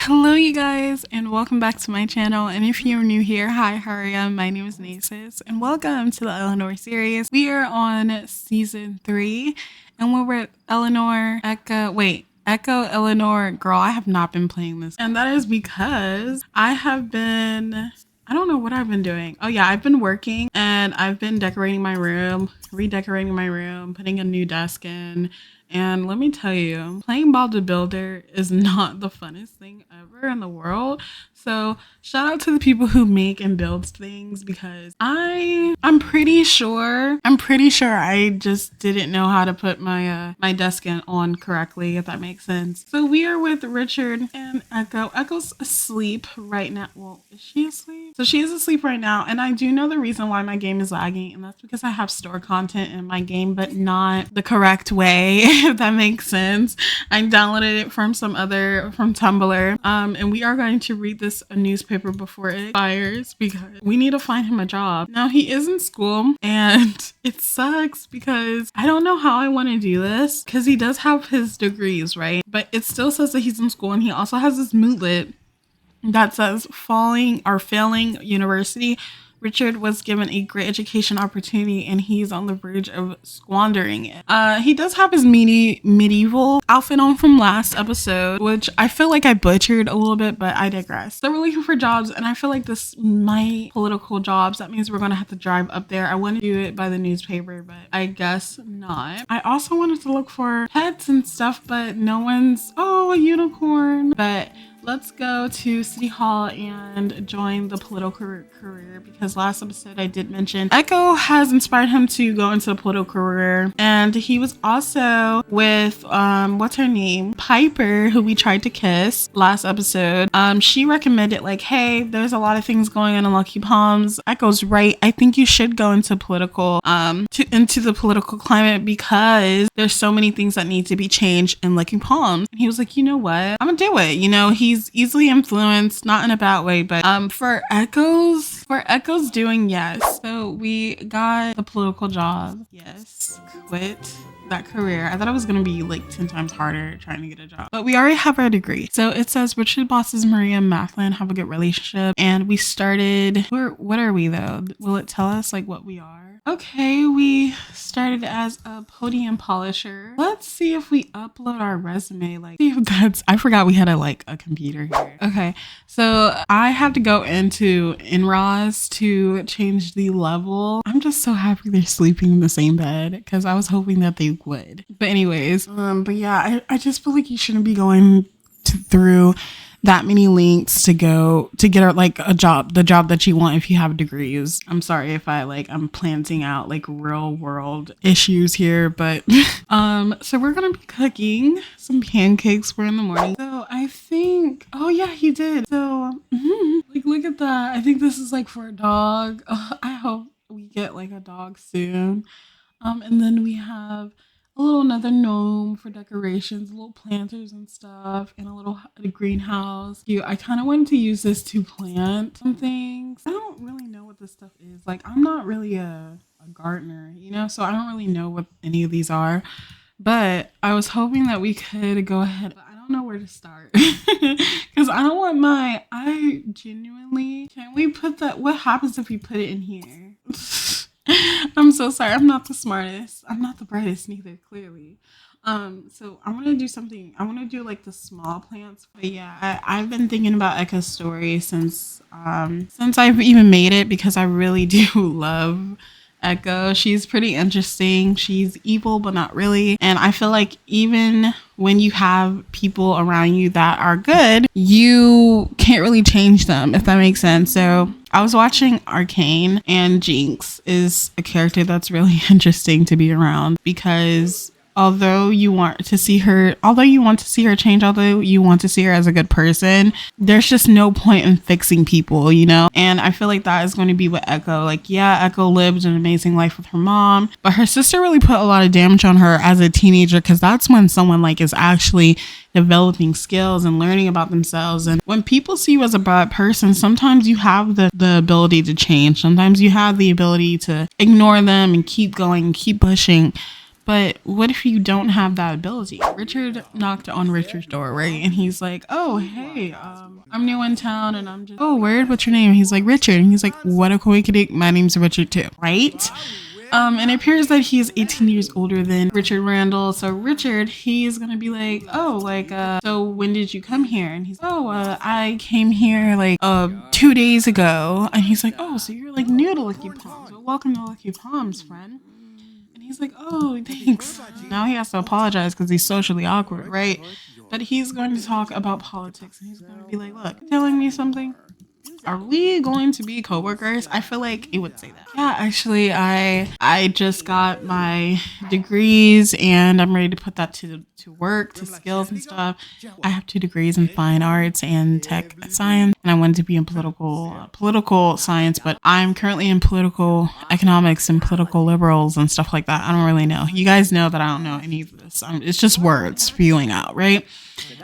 Hello you guys, and welcome back to my channel. And if you're new here, hi, how are ya? My name is 𝙒𝙖𝙩, and welcome to the Eleanor series. We are on season 3, and we're with Echo Eleanor. Girl, I have not been playing this, and that is because I don't know what I've been doing. Oh yeah, I've been working and I've been decorating my room, redecorating my room, putting a new desk in. And let me tell you, playing Bodybuilder is not the funnest thing ever in the world. So shout out to the people who make and build things, because I'm pretty sure I just didn't know how to put my my desk on correctly, if that makes sense. So we are with Richard and Echo. Echo's asleep right now. Well, is she asleep? So she is asleep right now, and I do know the reason why my game is lagging, and that's because I have store content in my game, but not the correct way, if that makes sense. I downloaded it from from Tumblr, and we are going to read this a newspaper before it expires because we need to find him a job. Now he is in school, and it sucks because I don't know how I want to do this, because he does have his degrees, right? But it still says that he's in school, and he also has this moodlet that says failing university. Richard was given a great education opportunity, and he's on the verge of squandering it. He does have his medieval outfit on from last episode, which I feel like I butchered a little bit, but I digress. So we're looking for jobs, and I feel like this might political jobs. That means we're gonna have to drive up there. I want to do it by the newspaper, but I guess not. I also wanted to look for pets and stuff, but no one's, a unicorn. But let's go to City Hall and join the political career, because last episode I did mention Echo has inspired him to go into the political career, and he was also with what's her name, Piper, who we tried to kiss last episode. She recommended, like, hey, there's a lot of things going on in Lucky Palms. Echo's right. I think you should go into political into the political climate, because there's so many things that need to be changed in Lucky Palms. And he was like, you know what, I'm gonna do it. You know, he's easily influenced, not in a bad way, but for Echo's doing, yes. So we got the political job. Yes, quit that career. I thought it was gonna be like 10 times harder trying to get a job, but we already have our degree. So it says Richard bosses Maria and Macklin have a good relationship, and we started. What are we though? Will it tell us like what we are? Okay, we started as a podium polisher. Let's see if we upload our resume. Like, see if that's. I forgot we had a computer here. Okay, so I have to go into NROS to change the level. I'm just so happy they're sleeping in the same bed, because I was hoping that they would. But anyways, but yeah, I just feel like you shouldn't be going through that many links to get like a job, the job that you want, if you have degrees. I'm sorry if I'm planting out like real world issues here, but so we're gonna be cooking some pancakes for in the morning. So I think, oh yeah, he did. So like, look at that. I think this is like for a dog. I hope we get like a dog soon. And then we have another gnome for decorations, little planters and stuff, and a greenhouse. I kind of wanted to use this to plant some things. I don't really know what this stuff is. Like, I'm not really a gardener, you know, so I don't really know what any of these are. But I was hoping that we could go ahead. But I don't know where to start, because I don't want I genuinely, can we put that? What happens if we put it in here? I'm so sorry. I'm not the smartest. I'm not the brightest neither, clearly. So I want to do something. I want to do like the small plants. But yeah, I've been thinking about Echo's story since I've even made it, because I really do love Echo. She's pretty interesting. She's evil, but not really. And I feel like even when you have people around you that are good, you can't really change them, if that makes sense. So I was watching Arcane, and Jinx is a character that's really interesting to be around, because although you want to see her change, although you want to see her as a good person, there's just no point in fixing people, you know? And I feel like that is going to be what Echo, like, yeah, Echo lived an amazing life with her mom, but her sister really put a lot of damage on her as a teenager, because that's when someone like is actually developing skills and learning about themselves. And when people see you as a bad person, sometimes you have the ability to change. Sometimes you have the ability to ignore them and keep going, keep pushing. but what if you don't have that ability? Richard knocked on Richard's door, right? And he's like, oh, hey, I'm new in town and I'm just, oh, word, what's your name? And he's like, Richard. And he's like, what a _𝐿, my name's Richard too, right? And it appears that he is 18 years older than Richard Randall. So Richard, he's gonna be like, oh, like, so when did you come here? And he's, oh, I came here like 2 days ago. And he's like, oh, so you're like new to Lucky Palms. Well, welcome to Lucky Palms, friend. And he's like, oh, thanks. Now he has to apologize because he's socially awkward, right? But he's going to talk about politics, and he's going to be like, look, telling me something? Are we going to be coworkers? I feel like it would say that. Yeah, actually, I just got my degrees and I'm ready to put that to work, to skills and stuff. I have 2 degrees in fine arts and tech science, and I wanted to be in political science, but I'm currently in political economics and political liberals and stuff like that. I don't really know. You guys know that I don't know any of this. It's just words spewing out, right?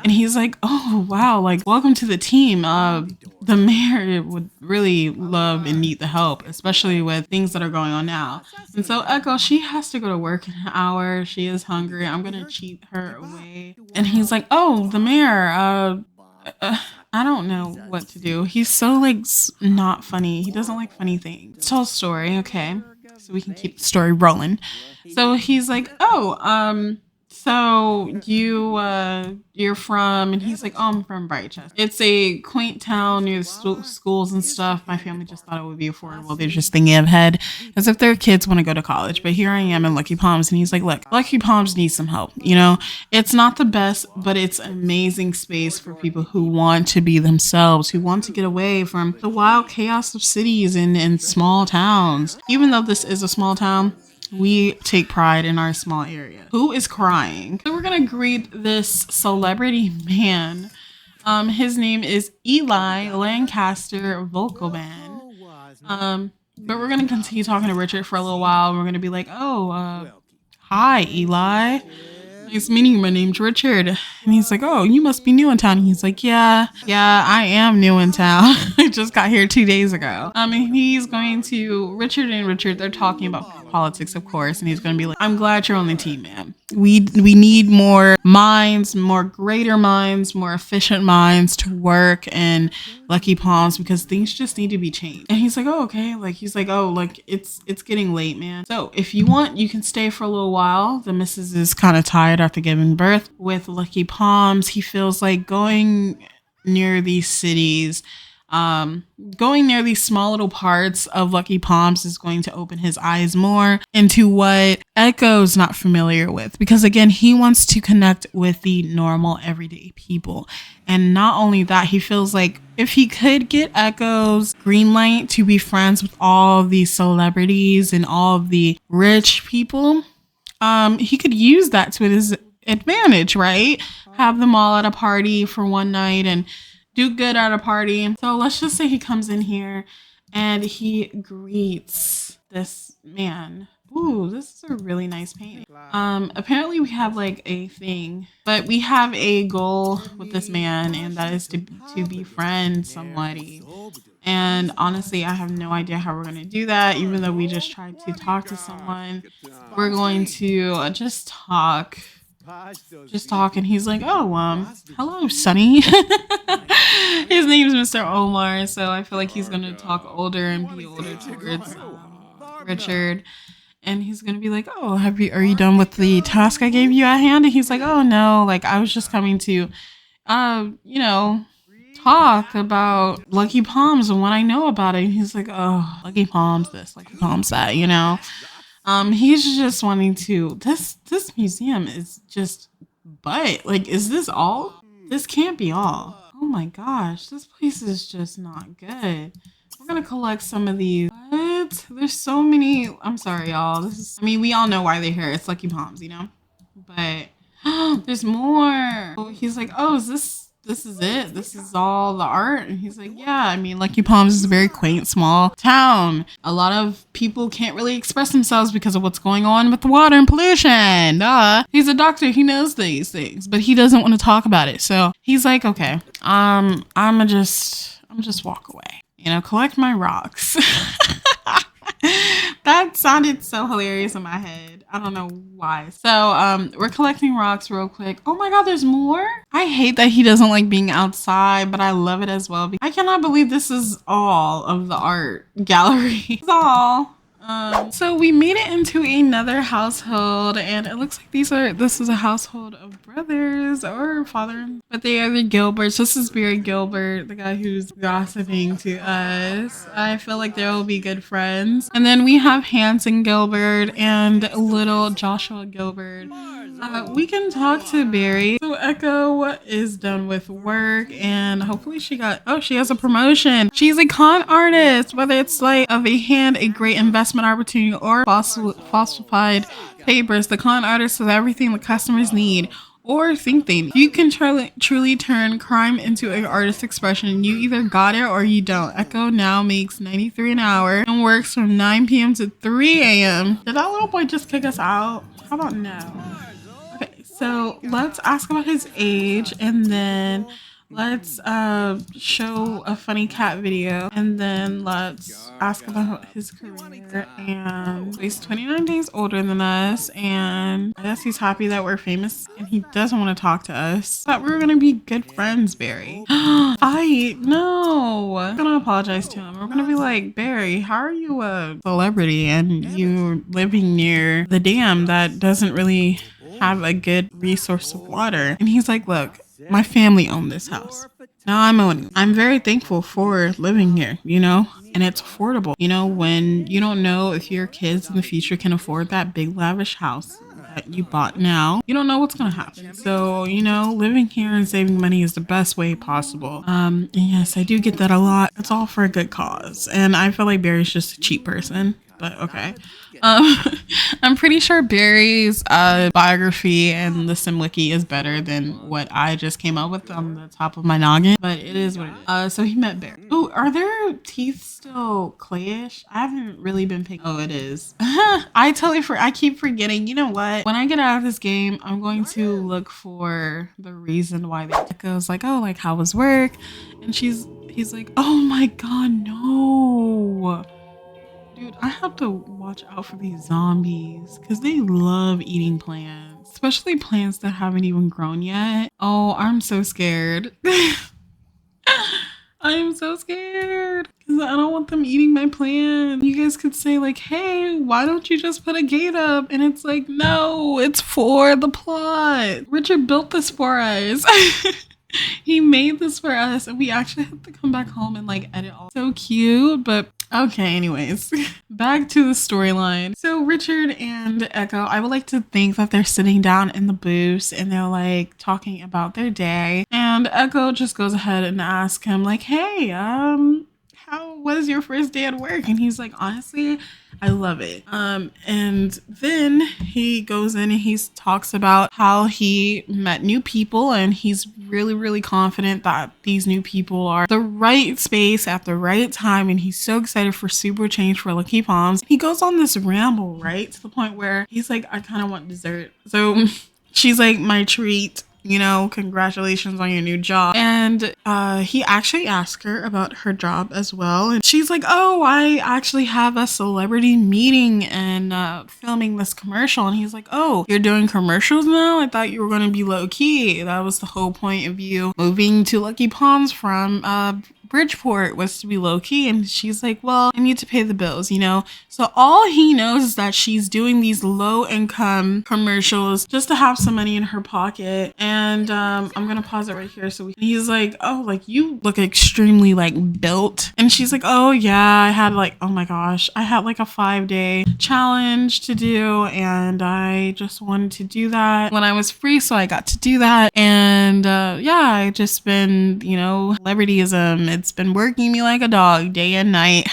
And he's like, oh, wow, like, welcome to the team. The mayor would really love and need the help, especially with things that are going on now. And so Echo, she has to go to work in an hour. She is hungry. I'm going to cheat her away. And he's like, oh, the mayor, I don't know what to do. He's so, like, not funny. He doesn't like funny things. Tell a story, okay? So we can keep the story rolling. So he's like, oh, so you're from, and he's like, oh, I'm from Brightchester. It's a quaint town near the schools and stuff. My family just thought it would be affordable. They're just thinking ahead as if their kids want to go to college. But here I am in Lucky Palms, and he's like, look, Lucky Palms needs some help. You know, it's not the best, but it's an amazing space for people who want to be themselves, who want to get away from the wild chaos of cities and small towns. Even though this is a small town, we take pride in our small area. Who is crying? So we're gonna greet this celebrity man. His name is Eli Lancaster Volkovan. But we're gonna continue talking to Richard for a little while. We're gonna be like, oh, hi, Eli. Nice meeting you. My name's Richard. And he's like, oh, you must be new in town. And he's like, yeah, I am new in town. I just got here 2 days ago. And he's going to, Richard, they're talking about politics, of course. And he's going to be like, I'm glad you're on the team, man. We need more minds, more greater minds, more efficient minds to work in Lucky Palms because things just need to be changed. And he's like, oh, okay. Like, he's like, oh, like it's getting late, man. So if you want, you can stay for a little while. The missus is kind of tired after giving birth. With Lucky Palms, he feels like going near these cities, going near these small little parts of Lucky Palms is going to open his eyes more into what Echo's not familiar with. Because again, he wants to connect with the normal everyday people. And not only that, he feels like if he could get Echo's green light to be friends with all of these celebrities and all of the rich people, he could use that to his advantage, right? Have them all at a party for one night and do good at a party. So let's just say he comes in here and he greets this man. Ooh, this is a really nice painting. Apparently we have like a thing, but we have a goal with this man, and that is to befriend somebody. And honestly, I have no idea how we're going to do that. Even though we just tried to talk to someone, we're going to just talk. And he's like, oh, hello, Sonny. His name is Mr. Omar, so I feel like he's gonna talk older and be older towards Richard, and he's gonna be like, oh, are you done with the task I gave you at hand? And he's like, oh no, like I was just coming to talk about Lucky Palms and what I know about it. And he's like, oh, Lucky Palms this, Lucky Palms that, he's just wanting to, this museum is just, but like, is this all? This can't be all. Oh my gosh, this place is just not good. We're gonna collect some of these. What? There's so many. I'm sorry, y'all. We all know why they're here. It's Lucky Palms, but there's more. He's like, oh, is this is it? This is all the art? And he's like, yeah, Lucky Palms is a very quaint, small town. A lot of people can't really express themselves because of what's going on with the water and pollution. He's a doctor. He knows these things, but he doesn't want to talk about it. So he's like, okay, I'm just walk away. Collect my rocks. That sounded so hilarious in my head. I don't know why. So we're collecting rocks real quick. Oh my god, there's more. I hate that he doesn't like being outside, but I love it as well. I cannot believe this is all of the art gallery. It's all. So we made it into another household, and it looks like this is a household of brothers or father, but they are the Gilberts. This is Barry Gilbert, the guy who's gossiping to us. I feel like they will be good friends. And then we have Hanson Gilbert and little Joshua Gilbert. We can talk to Barry. So Echo is done with work, and hopefully she has a promotion. She's a con artist, whether it's sleight of a hand, a great investment opportunity, or falsified papers. The con artist is everything the customers need or think they need. You can truly turn crime into an artist expression. You either got it or you don't. Echo now makes $93 an hour and works from 9 p.m. to 3 a.m. Did that little boy just kick us out? How about no? Okay, so let's ask about his age, and then let's show a funny cat video, and then let's ask about his career. And so he's 29 days older than us, and I guess he's happy that we're famous, and he doesn't want to talk to us. Thought we were gonna be good friends, Barry. No, I'm gonna apologize to him. We're gonna be like, Barry, how are you a celebrity and you're living near the dam that doesn't really have a good resource of water? And he's like, look, my family owned this house. Now I'm owning it. I'm very thankful for living here, you know, and it's affordable. You know, when you don't know if your kids in the future can afford that big lavish house that you bought now, you don't know what's going to happen. So, you know, living here and saving money is the best way possible. And yes, I do get that a lot. It's all for a good cause. And I feel like Barry's just a cheap person. But okay. I'm pretty sure Barry's biography and the SimWiki is better than what I just came up with on the top of my noggin, but it is what it is. So he met Barry. Oh, are their teeth still clayish? I haven't really been picking. Oh, it is. I keep forgetting. You know what? When I get out of this game, I'm going to look for the reason why they goes like, oh, like how was work? And he's like, oh my god, no. Dude, I have to watch out for these zombies because they love eating plants, especially plants that haven't even grown yet. Oh, I'm so scared. I am so scared because I don't want them eating my plant. You guys could say like, hey, why don't you just put a gate up? And it's like, no, it's for the plot. Richard built this for us. He made this for us, and we actually have to come back home and like edit all. So cute, but okay, anyways, back to the storyline. So Richard and Echo, I would like to think that they're sitting down in the booths and they're like talking about their day, and Echo just goes ahead and asks him like, hey, how was your first day at work? And he's like, honestly, I love it. And then he goes in and he talks about how he met new people, and he's really, really confident that these new people are the right space at the right time. And he's so excited for super change for Lucky Palms. He goes on this ramble, right? To the point where he's like, I kind of want dessert. So she's like, my treat. You know, congratulations on your new job. And he actually asked her about her job as well. And she's like, oh, I actually have a celebrity meeting and filming this commercial. And he's like, oh, you're doing commercials now? I thought you were going to be low key. That was the whole point of you moving to Lucky Palms from Bridgeport, was to be low key. And she's like, well, I need to pay the bills, you know? So all he knows is that she's doing these low income commercials just to have some money in her pocket. And I'm gonna pause it right here. So he's like, oh, like you look extremely like built. And she's like, oh yeah, I had like, oh my gosh, I had like a 5-day challenge to do, and I just wanted to do that when I was free, so I got to do that. And yeah, I just been, you know, celebrityism, it's been working me like a dog day and night.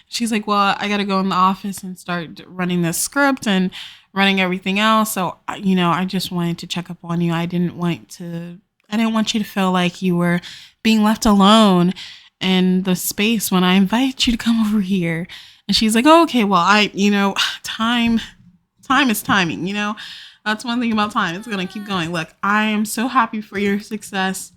She's like, well, I gotta go in the office and start running this script and running everything else. So, you know, I just wanted to check up on you. I didn't want you to feel like you were being left alone in the space when I invite you to come over here. And she's like, oh, okay, well, you know, time is timing, you know? That's one thing about time. It's going to keep going. Look, I am so happy for your success.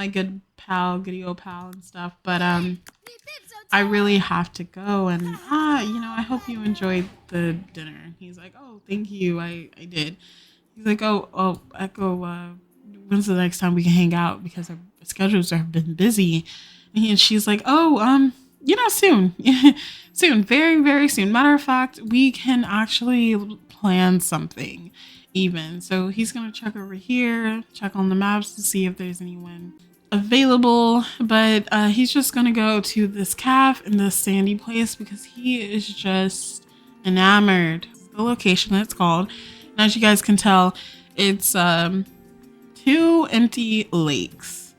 my good pal, goody old pal and stuff. But I really have to go, and you know, I hope you enjoyed the dinner. He's like, oh, thank you, I did. He's like, oh, Echo, when's the next time we can hang out, because our schedules have been busy. And she's like, oh, you know, soon. Soon, very, very soon. Matter of fact, we can actually plan something even. So he's gonna check over here, check on the maps to see if there's anyone available, but he's just gonna go to this calf in this sandy place because he is just enamored. The location it's called, and as you guys can tell, it's 2 empty lakes.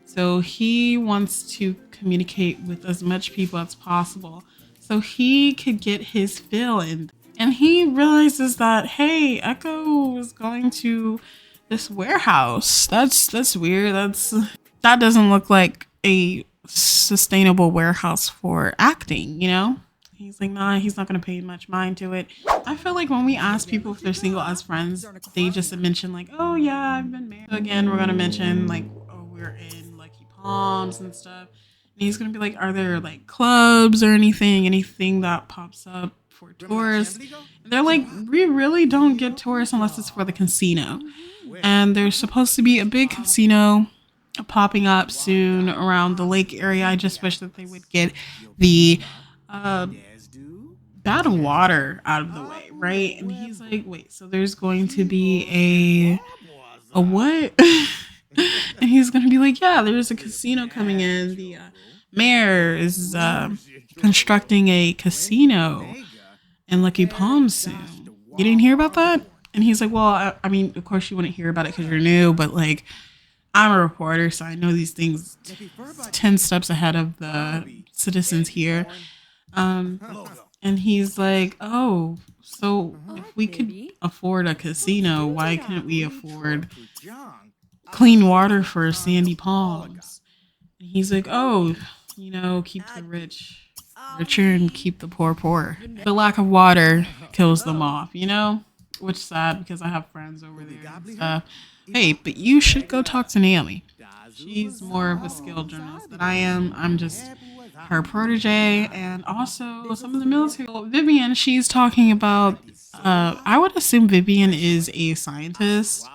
So he wants to communicate with as much people as possible so he could get his fill in. And he realizes that, hey, Echo is going to this warehouse. That's weird. That doesn't look like a sustainable warehouse for acting, you know? He's like, nah, he's not gonna pay much mind to it. I feel like when we ask people if they're single as friends, they just mention like, oh yeah, I've been married. Again, we're gonna mention like, oh, we're in Lucky Palms and stuff. And he's gonna be like, are there like clubs or anything that pops up for tourists? And they're like, we really don't get tourists unless it's for the casino. And there's supposed to be a big casino popping up soon around the lake area. I just wish that they would get the bad water out of the way, right? And he's like, wait, so there's going to be a what? And he's gonna be like, yeah, there's a casino coming in. The mayor is constructing a casino in Lucky Palms soon. You didn't hear about that? And he's like, well, I mean, of course you wouldn't hear about it because you're new, but like, I'm a reporter, so I know these things 10 steps ahead of the citizens here. And he's like, oh, so if we could afford a casino, why couldn't we afford clean water for Sandy Palms? And he's like, oh, you know, keep the rich richer and keep the poor poor. The lack of water kills them off, you know? Which is sad because I have friends over there and stuff. Hey, but you should go talk to Naomi. She's more of a skilled journalist than I am. I'm just her protege, and also some of the military. Vivian, she's talking about, I would assume Vivian is a scientist.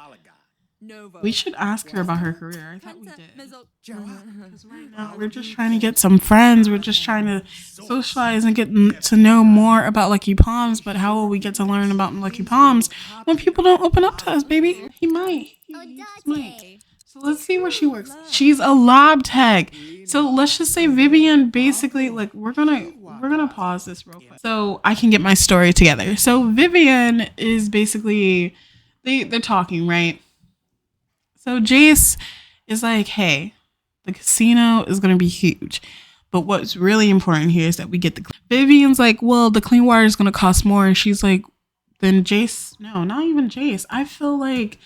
We should ask her about her career. I thought we did. Because right now we're just trying to get some friends. We're just trying to socialize and get to know more about Lucky Palms. But how will we get to learn about Lucky Palms when people don't open up to us, baby? He might. He might. So let's see where she works. She's a lab tech. So let's just say Vivian basically, like, we're gonna pause this real quick so I can get my story together. So Vivian is basically they're talking, right? So Jace is like, hey, the casino is gonna be huge, but what's really important here is that we get the. Vivian's like, well, the clean water is gonna cost more, and she's like, then Jace, no, not even Jace. I feel like,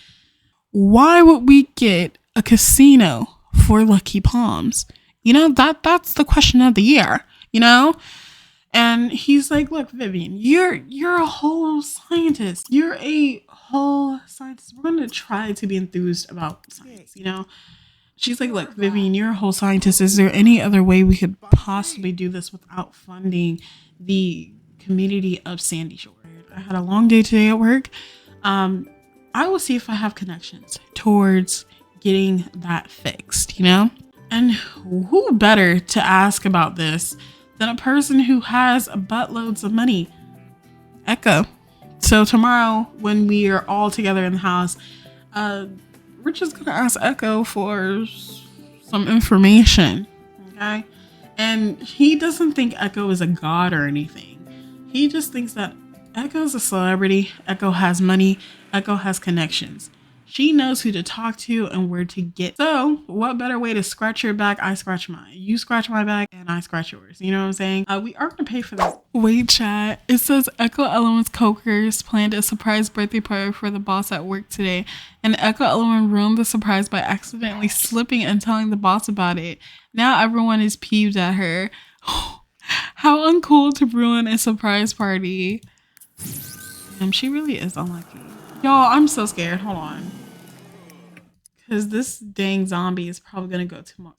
why would we get a casino for Lucky Palms? You know, that's the question of the year, you know? And he's like, look, Vivian, you're a whole scientist. You're a whole scientist. We're going to try to be enthused about science, you know? She's like, look, Vivian, you're a whole scientist. Is there any other way we could possibly do this without funding the community of Sandy Shore? I had a long day today at work. I will see if I have connections towards getting that fixed, you know? And who better to ask about this than a person who has buttloads of money? Echo. So tomorrow when we are all together in the house, we're just gonna ask Echo for some information, okay? And he doesn't think Echo is a god or anything. He just thinks that Echo's a celebrity, Echo has money, Echo has connections. She knows who to talk to and where to get. So what better way to scratch your back? I scratch mine. You scratch my back and I scratch yours. You know what I'm saying? We are going to pay for this. Wait, chat. It says Echo Element's coworkers planned a surprise birthday party for the boss at work today. And Echo Element ruined the surprise by accidentally slipping and telling the boss about it. Now everyone is peeved at her. How uncool to ruin a surprise party. She really is unlucky. Y'all, I'm so scared. Hold on. because this dang zombie is probably gonna go tomorrow.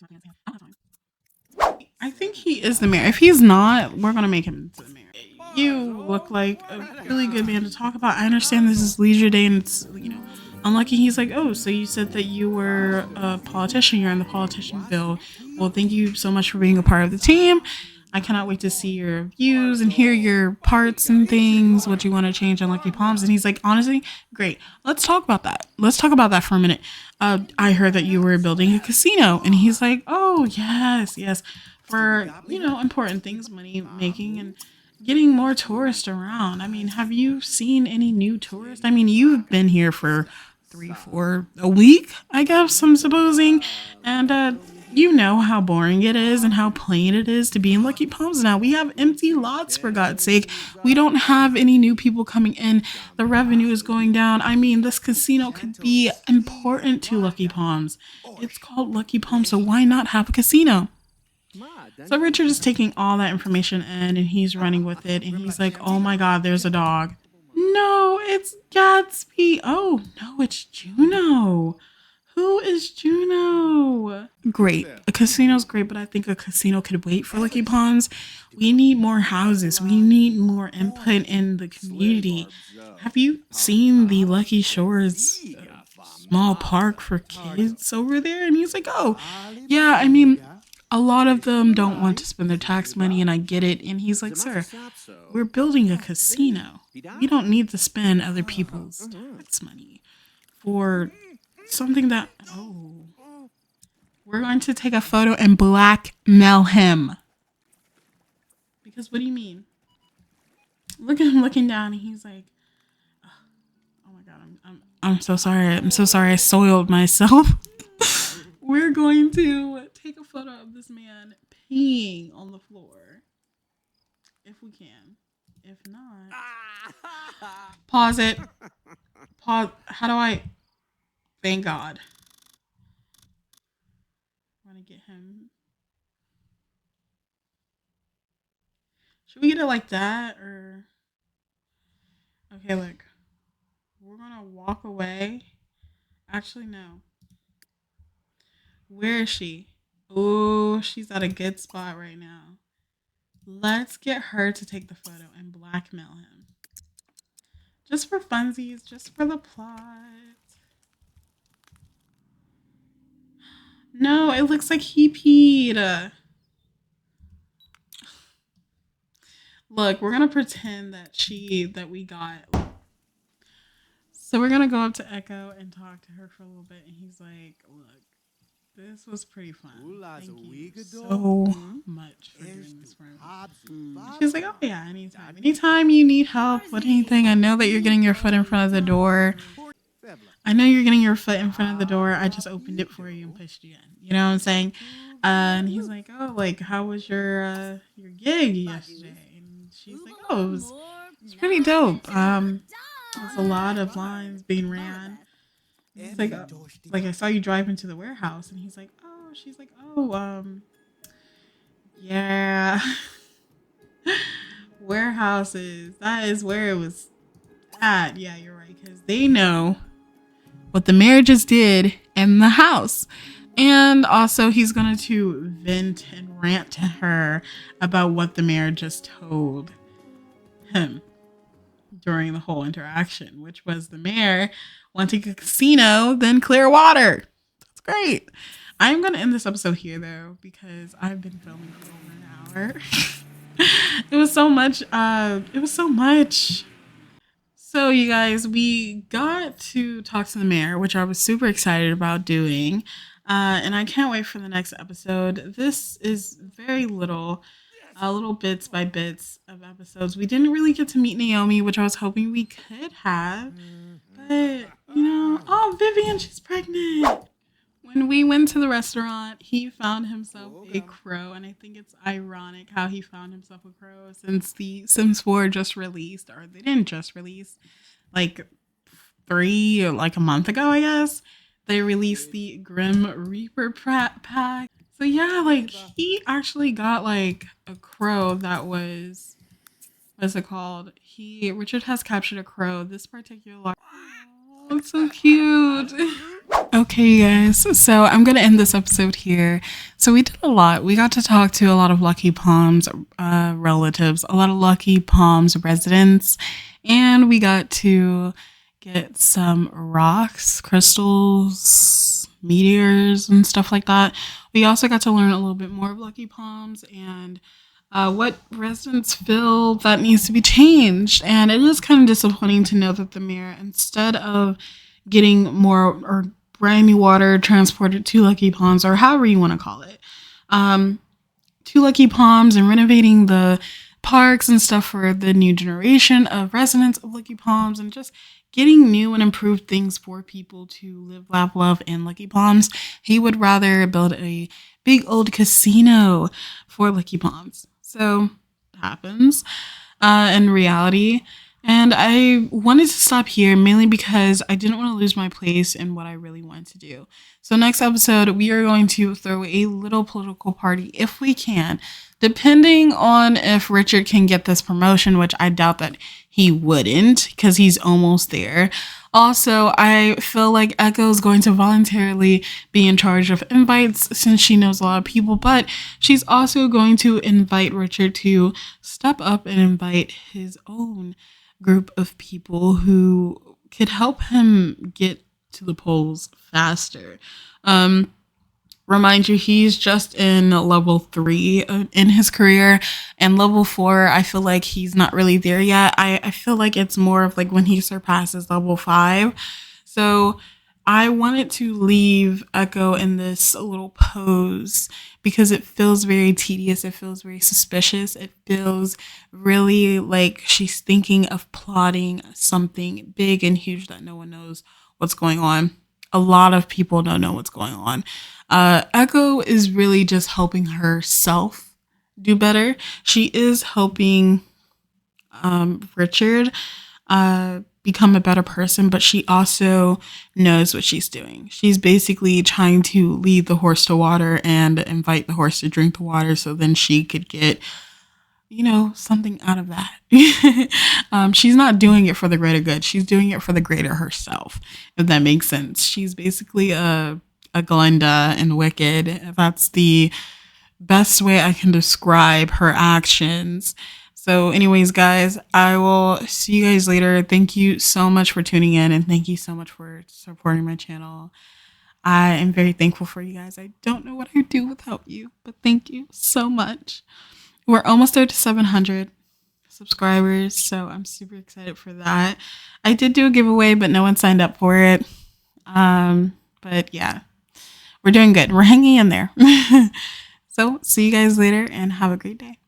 I think he is the mayor. If he's not, we're gonna make him into the mayor. You look like a really good man to talk about. I understand this is leisure day and it's, you know, unlucky. He's like, oh, so you said that you were a politician. You're in the politician bill. Well, thank you so much for being a part of the team. I cannot wait to see your views and hear your parts and things, what you want to change on Lucky Palms. And he's like, honestly, great. Let's talk about that. Let's talk about that for a minute. I heard that you were building a casino. And he's like, oh, yes, yes. For, you know, important things, money making and getting more tourists around. I mean, have you seen any new tourists? I mean, you've been here for 3, 4 a week, I guess, I'm supposing. And you know how boring it is and how plain it is to be in Lucky Palms now. We have empty lots, for God's sake. We don't have any new people coming in. The revenue is going down. I mean, this casino could be important to Lucky Palms. It's called Lucky Palms, so why not have a casino? So Richard is taking all that information in and he's running with it. And he's like, oh my God, there's a dog. No, it's Gatsby. Oh, no, it's Juno. Who is Juno? Great. A casino's great, but I think a casino could wait for Lucky Palms. We need more houses. We need more input in the community. Have you seen the Lucky Shores small park for kids over there? And he's like, oh, yeah, I mean, a lot of them don't want to spend their tax money, and I get it. And he's like, sir, we're building a casino. We don't need to spend other people's tax money for something that, oh, we're going to take a photo and blackmail him. Because what do you mean? Look at him looking down, and he's like, oh my God, I'm so sorry. I'm so sorry I soiled myself. We're going to take a photo of this man peeing on the floor. If we can. If not. Pause it. Pause. How do I? Thank God. I want to get him. Should we get it like that? Or. Okay, look. We're going to walk away. Actually, no. Where is she? Oh, she's at a good spot right now. Let's get her to take the photo and blackmail him. Just for funsies, just for the plot. No, it looks like he peed. Look, we're gonna pretend that we got. So we're gonna go up to Echo and talk to her for a little bit, and he's like, look, this was pretty fun. Thank you so much for doing this for me. She's like, oh yeah, anytime. Anytime you need help with anything, I know that you're getting your foot in front of the door. I know you're getting your foot in front of the door. I just opened it for you and pushed you in. You know what I'm saying? And he's like, oh, like, how was your gig yesterday? And she's like, oh, it was pretty dope. There's a lot of lines being ran. He's like I saw you drive into the warehouse, and he's like, oh, she's like, oh, yeah, warehouses. That is where it was at. Yeah, you're right, because they know what the mayor just did in the house, and also he's going to vent and rant to her about what the mayor just told him during the whole interaction, which was the mayor wanting a casino, then clear water. That's great. I'm going to end this episode here, though, because I've been filming for over an hour. It was so much. So, you guys, we got to talk to the mayor, which I was super excited about doing. And I can't wait for the next episode. This is very little bits by bits of episodes. We didn't really get to meet Naomi, which I was hoping we could have. But, you know, oh, Vivian, she's pregnant. When we went to the restaurant, he found himself a crow. And I think it's ironic how he found himself a crow since the Sims 4 just released, or they didn't just release, like a month ago, I guess. They released the Grim Reaper pack. So yeah, like he actually got like a crow that was, what's it called? Richard has captured a crow. This particular, It's so cute. Okay, you guys, so I'm gonna end this episode here. So we did a lot. We got to talk to a lot of Lucky Palms relatives, a lot of Lucky Palms residents, and we got to get some rocks, crystals, meteors, and stuff like that. We also got to learn a little bit more of Lucky Palms and what residents feel that needs to be changed. And it is kind of disappointing to know that the mayor, instead of getting more or brand new water transported to Lucky Palms, or however you want to call it, to Lucky Palms, and renovating the parks and stuff for the new generation of residents of Lucky Palms, and just getting new and improved things for people to live, laugh, love in Lucky Palms. He would rather build a big old casino for Lucky Palms. So it happens in reality. And I wanted to stop here mainly because I didn't want to lose my place in what I really wanted to do. So next episode, we are going to throw a little political party if we can, depending on if Richard can get this promotion, which I doubt that he wouldn't because he's almost there. Also, I feel like Echo is going to voluntarily be in charge of invites since she knows a lot of people, but she's also going to invite Richard to step up and invite his own group of people who could help him get to the polls faster. Remind you, he's just in level 3 in his career, and level 4, I feel like he's not really there yet. I feel like it's more of like when he surpasses level 5. So I wanted to leave Echo in this little pose because it feels very tedious. It feels very suspicious. It feels really like she's thinking of plotting something big and huge that no one knows what's going on. A lot of people don't know what's going on. Echo is really just helping herself do better. She is helping Richard become a better person, but she also knows what she's doing. She's basically trying to lead the horse to water and invite the horse to drink the water so then she could get, something out of that. She's not doing it for the greater good. She's doing it for the greater herself, if that makes sense. She's basically a Glinda in Wicked. That's the best way I can describe her actions. So anyways, guys, I will see you guys later. Thank you so much for tuning in, and thank you so much for supporting my channel. I am very thankful for you guys. I don't know what I'd do without you, but thank you so much. We're almost there to 700 subscribers, so I'm super excited for that. I did do a giveaway, but no one signed up for it. But yeah, we're doing good. We're hanging in there. So see you guys later and have a great day.